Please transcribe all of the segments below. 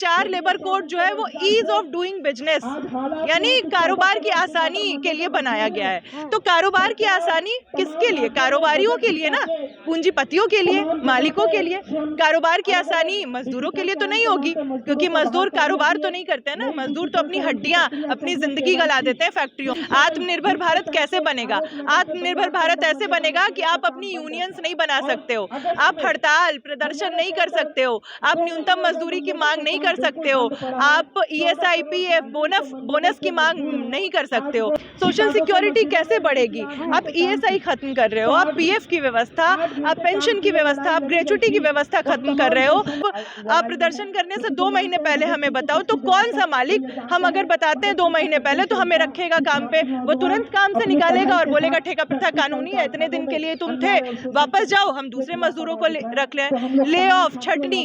चार labour code जो है वो ईज ऑफ डूइंग बिजनेस यानी कारोबार की आसानी के लिए बनाया गया है। तो कारोबार की आसानी किसके लिए? कारोबारियों के लिए ना, पूंजीपतियों के लिए, मालिकों के लिए। कारोबार की आसानी मजदूरों के लिए तो नहीं होगी, क्योंकि मजदूर कारोबार तो नहीं करते हैं ना। मजदूर तो अपनी हड्डियां, अपनी जिंदगी गला देते हैं फैक्ट्रियों। आत्मनिर्भर भारत कैसे बनेगा? आत्मनिर्भर भारत ऐसे बनेगा कि आप अपनी यूनियंस नहीं बना सकते हो, आप हड़ताल प्रदर्शन नहीं कर सकते हो, आप न्यूनतम मजदूरी की मांग नहीं कर सकते हो, आप ESI PF बोनस की मांग नहीं कर सकते हो। सोशल सिक्योरिटी कैसे बढ़ेगी? आप ESI खत्म कर रहे हो, आप PF की व्यवस्था, आप पेंशन की व्यवस्था, आप ग्रेचुटी की व्यवस्था खत्म कर रहे हो। आप प्रदर्शन करने से 2 महीने पहले हमें बताओ तो कौन सा मालिक, हम अगर बताते हैं 2 महीने पहले तो हमें रखेगा काम पे? वो तुरंत काम से निकालेगा और बोलेगा ठेका प्रथा कानूनी है, इतने दिन के लिए तुम थे, वापस जाओ, हम दूसरे मजदूरों को रख लें। ले ऑफ, छटनी,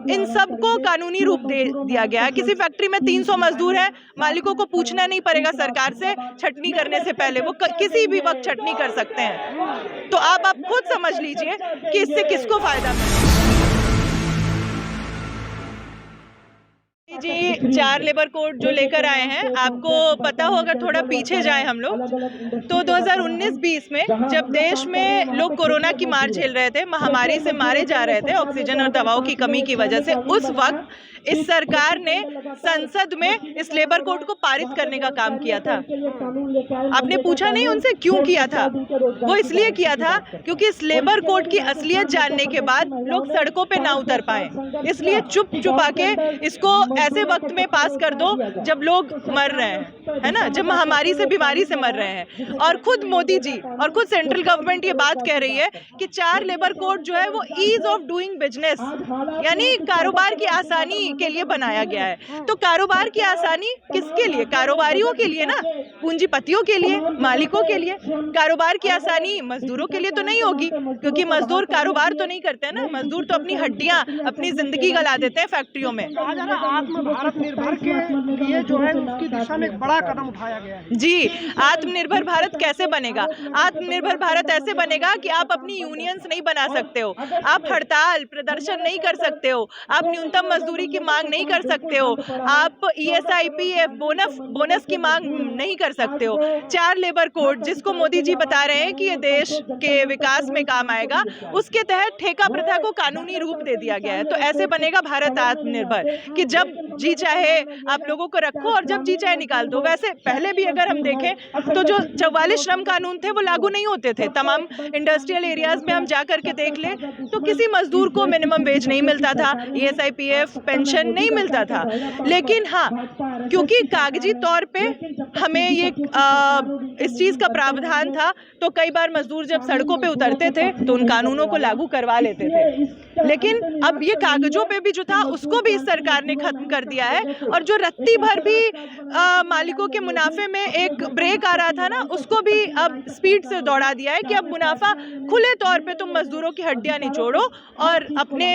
इन सबको कानूनी रूप दे दिया गया है। किसी फैक्ट्री में 300 मजदूर है, मालिकों को पूछना नहीं पड़ेगा सरकार से छटनी करने से पहले, वो किसी भी वक्त छटनी कर सकते हैं। तो आप खुद समझ लीजिए कि इससे किसको फायदा मिलेगा। जी, चार लेबर कोड जो लेकर आए हैं, आपको पता हो, अगर थोड़ा पीछे जाएं हम लोग तो 2019-20 में जब देश में लोग कोरोना की मार झेल रहे थे, महामारी से मारे जा रहे थे ऑक्सीजन और दवाओं की कमी की वजह से, उस वक्त इस सरकार ने संसद में इस लेबर कोड को पारित करने का काम किया था। आपने पूछा नहीं उनसे क्यों किया था? वो इसलिए किया था क्योंकि इस लेबर कोड की असलियत जानने के बाद लोग सड़कों पे ना उतर पाए, इसलिए चुप चुपा के इसको ऐसे वक्त में पास कर दो जब लोग मर रहे हैं, है ना, जब महामारी से, बीमारी से मर रहे हैं। और खुद मोदी जी और खुद सेंट्रल गवर्नमेंट ये बात कह रही है कि चार लेबर कोड जो है वो ईज ऑफ डूइंग बिजनेस यानी कारोबार की आसानी के लिए बनाया गया है। तो कारोबार की आसानी किसके लिए? कारोबारियों के लिए ना, पूंजीपतियों के लिए, मालिकों के लिए। कारोबार की आसानी मजदूरों के लिए तो नहीं होगी, क्योंकि मजदूर कारोबार तो नहीं करते हैं ना। मजदूर तो अपनी हड्डियां, अपनी जिंदगी गला देते हैं फैक्ट्रियों में। आत्म भारत निर्भर के लिए जो है उसकी दिशा में एक बड़ा कदम उठाया गया है। जी, आत्मनिर्भर भारत कैसे बनेगा? आत्मनिर्भर भारत ऐसे बनेगा कि आप अपनी यूनियंस नहीं बना सकते हो, आप हड़ताल प्रदर्शन नहीं कर सकते हो, आप न्यूनतम मजदूरी की मांग नहीं कर सकते हो, आप ESI PF बोनस की मांग नहीं कर सकते हो। चार लेबर कोड जिसको मोदी जी बता रहे हैं कि ये देश के विकास में काम आएगा, उसके तहत ठेका प्रथा को कानूनी रूप दे दिया गया है। तो ऐसे बनेगा भारत आत्मनिर्भर कि जब जी चाहे आप लोगों को रखो और जब जी चाहे निकाल दो। वैसे पहले भी अगर हम देखें तो जो 44 श्रम कानून थे वो लागू नहीं होते थे। तमाम इंडस्ट्रियल एरियाज में हम जा करके देख लें तो किसी मजदूर को मिनिमम वेज नहीं मिलता था, ESI PF पेंशन नहीं मिलता था। लेकिन हाँ, क्योंकि कागजी तौर पे हमें ये इस चीज का प्रावधान था, तो कई बार मजदूर जब सड़कों पे उतरते थे तो उन कानूनों को लागू करवा लेते थे। लेकिन अब ये कागजों पे भी जो था उसको भी इस सरकार ने खत्म कर दिया है। और जो रत्ती भर भी मालिकों के मुनाफे में एक ब्रेक आ रहा था ना, उसको भी अब स्पीड से दौड़ा दिया है कि अब मुनाफा खुले तौर पे तुम मजदूरों की हड्डियां निचोड़ो और अपने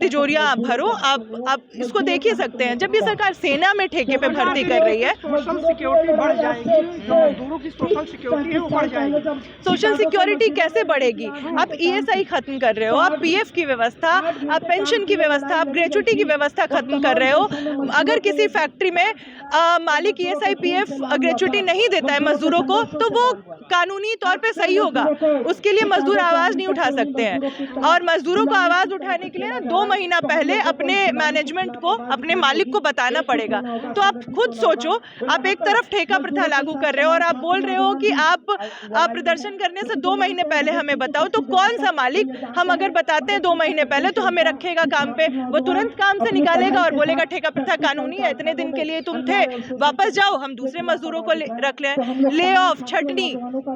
तिजोरियां भरो। आप इसको देख ही सकते हैं, जब ये सरकार सेना में ठेके पे भर्ती कर रही है, सोशल सिक्योरिटी बढ़ जाएगी, जो मजदूरों की सोशल सिक्योरिटी है वो बढ़ जाएगी। सोशल सिक्योरिटी कैसे बढ़ेगी? आप ESI खत्म कर रहे हो, आप PF की व्यवस्था, आप पेंशन की व्यवस्था, आप ग्रेचुटी की व्यवस्था खत्म कर रहे हो। अगर किसी फैक्ट्री में मालिक ESI PF ग्रेचुटी नहीं देता है मजदूरों को, तो वो कानूनी तौर पे सही होगा, उसके लिए मजदूर आवाज नहीं उठा सकते हैं। और मजदूरों को आवाज उठाने के लिए ना 2 महीना पहले अपने मैनेजमेंट को, अपने मालिक को बताना पड़ेगा। तो आप खुद सोचो, आप एक तरफ ठेका प्रथा लागू कर रहे हो और आप बोल रहे हो कि आप प्रदर्शन करने से 2 महीने पहले हमें बताओ तो कौन सा मालिक, हम अगर बताते हैं 2 महीने पहले तो हमें रखेगा काम पे? वो तुरंत काम से निकालेगा और बोलेगा ठेका प्रथा कानूनी है, इतने दिन के लिए तुम थे, वापस जाओ, हम दूसरे मजदूरों को रख लें। ले ऑफ, छटनी,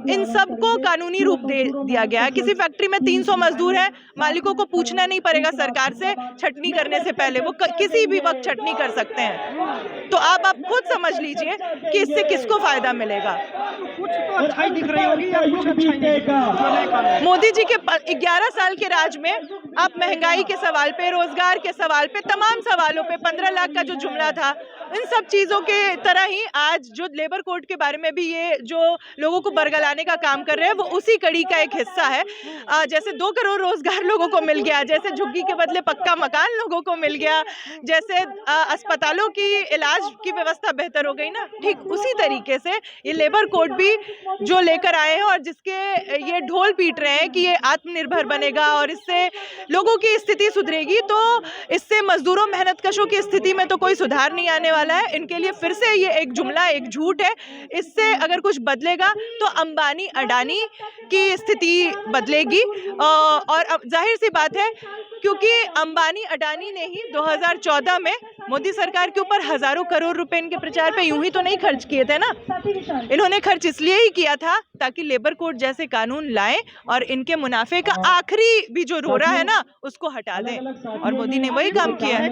इन सबको कानूनी रूप दे दिया गया है। किसी फैक्ट्री में 300 मजदूर है, मालिकों को पूछना नहीं पड़ेगा सरकार से छटनी करने से पहले, वो किसी भी वक्त छटनी कर सकते हैं। तो आप खुद समझ लीजिए कि इससे किसको फायदा मिलेगा। कुछ तो अच्छाई दिख रही होगी या कुछ अच्छाई नहीं। मोदी जी के 11 साल के राज में आप महंगाई के सवाल पे, रोजगार के सवाल पे, तमाम सवालों पे 15 लाख का जो जुमला था, इन सब चीज़ों के तरह ही आज जो लेबर कोड के बारे में भी ये जो लोगों को बरगलाने का काम कर रहे हैं, वो उसी कड़ी का एक हिस्सा है। जैसे 2 करोड़ रोजगार लोगों को मिल गया, जैसे झुग्गी के बदले पक्का मकान लोगों को मिल गया, जैसे अस्पतालों की इलाज की व्यवस्था बेहतर हो गई ना, ठीक उसी तरीके से ये लेबर कोड भी जो लेकर आए हैं और जिसके ये ढोल पीट रहे हैं कि ये आत्मनिर्भर बनेगा और इससे लोगों की स्थिति सुधरेगी, तो इससे मजदूरों मेहनतकशों की स्थिति में तो कोई सुधार नहीं आने वाला है। इनके लिए फिर से ये एक जुमला, एक झूठ है। इससे अगर कुछ बदलेगा तो अंबानी अडानी की स्थिति बदलेगी। और अब जाहिर सी बात है, क्योंकि अंबानी अडानी ने ही 2014 में मोदी सरकार के ऊपर हजारों करोड़ रुपए इनके प्रचार पे यूं ही तो नहीं खर्च किए थे ना। इन्होंने खर्च इसलिए ही किया था ताकि लेबर कोड जैसे कानून लाएं और इनके मुनाफे का आखिरी भी जो रोरा है ना उसको हटा दें, और मोदी ने वही काम किया है।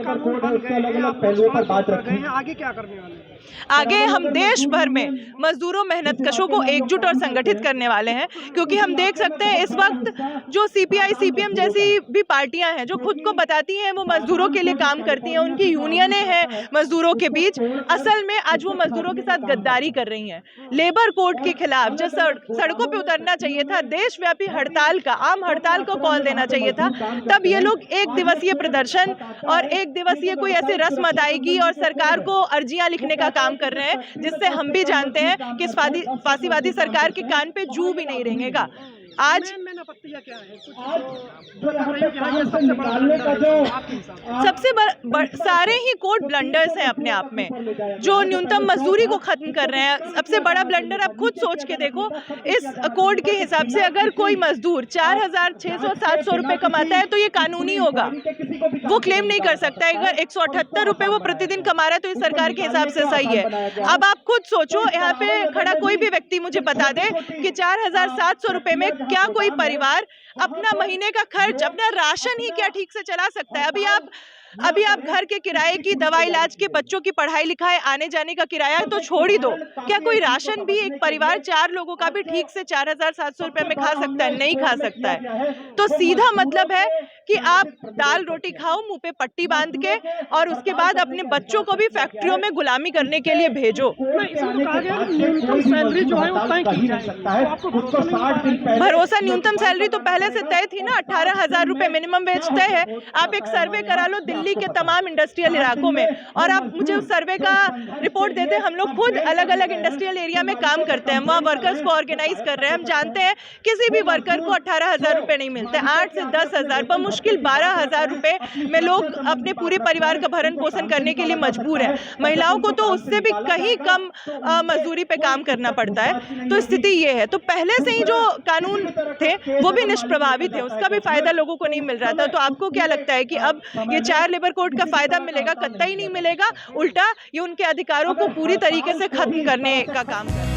आगे क्या करने वाले हैं? आगे हम देश भर में मजदूरों मेहनतकशों को एकजुट और संगठित करने वाले हैं, क्योंकि हम देख सकते हैं इस वक्त जो सीपीआई सीपीएम जैसी भी पार्टियां हैं जो खुद को बताती हैं वो मजदूरों के लिए काम करती हैं, उनकी यूनियनें हैं मजदूरों के बीच, असल में आज वो मजदूरों के साथ गद्दारी कर रही हैं। लेबर कोड के खिलाफ जो सड़कों पे उतरना चाहिए था, देशव्यापी हड़ताल का, आम हड़ताल को कॉल देना चाहिए था, तब ये लोग एक दिवसीय प्रदर्शन और एक दिवसीय कोई ऐसी रस्म अदायगी और सरकार को अर्जियां लिखने का काम कर रहे हैं, जिससे हम भी जानते हैं कि इस फासीवादी सरकार के कान पे जू भी नहीं रेंगेगा। आज सबसे सारे ही कोड ब्लंडर्स हैं अपने आप में, जो न्यूनतम मजदूरी को खत्म कर रहे हैं। सबसे बड़ा ब्लंडर आप खुद सोच के देखो, इस कोड के हिसाब से अगर कोई मजदूर 4,600-700 रुपए कमाता है तो ये कानूनी होगा, वो क्लेम नहीं कर सकता है। अगर 178 रुपए वो प्रतिदिन कमा रहा है तो इस सरकार के हिसाब से सही है। अब आप खुद सोचो, यहाँ पे खड़ा कोई भी व्यक्ति मुझे बता दे कि 4,700 रुपए में क्या कोई परिवार अपना महीने का खर्च, अपना राशन ही क्या ठीक से चला सकता है? अभी आप घर के किराए की, दवा इलाज के, बच्चों की पढ़ाई लिखाई, आने जाने का किराया तो छोड़ ही दो, क्या कोई राशन भी एक परिवार 4 लोगों का भी ठीक से 4,700 रुपए में खा सकता है? नहीं खा सकता है। तो सीधा मतलब है कि आप दाल रोटी खाओ मुंह पे पट्टी बांध के, और उसके बाद अपने बच्चों को भी फैक्ट्रियों में गुलामी करने के लिए भेजो। भरोसा न्यूनतम सैलरी तो पहले से तय थी ना, 18,000 रुपए मिनिमम वेज तय है। आप एक सर्वे करा लो दिल्ली के तमाम इंडस्ट्रियल इलाकों में, और आप मुझे उस सर्वे का रिपोर्ट देते हैं। हम लोग खुद अलग अलग इंडस्ट्रियल एरिया में काम करते हैं, वहाँ वर्कर्स को ऑर्गेनाइज कर रहे हैं। हम जानते हैं किसी भी वर्कर को 18,000 रुपए नहीं मिलते, 8 से 10,000 पर मुश्किल 12,000 रुपए में लोग अपने पूरे परिवार का भरण पोषण करने के लिए मजबूर है। महिलाओं को तो उससे भी कहीं कम मजदूरी पे काम करना पड़ता है। तो स्थिति ये है। तो पहले से ही जो कानून थे वो भी निष्प्रभावी थे, उसका भी फायदा लोगों को नहीं मिल रहा था। तो आपको क्या लगता है कि अब ये 4 लेबर कोड का फायदा मिलेगा? कतई नहीं मिलेगा, उल्टा ये उनके अधिकारों को पूरी तरीके से खत्म करने का काम कर रहा है।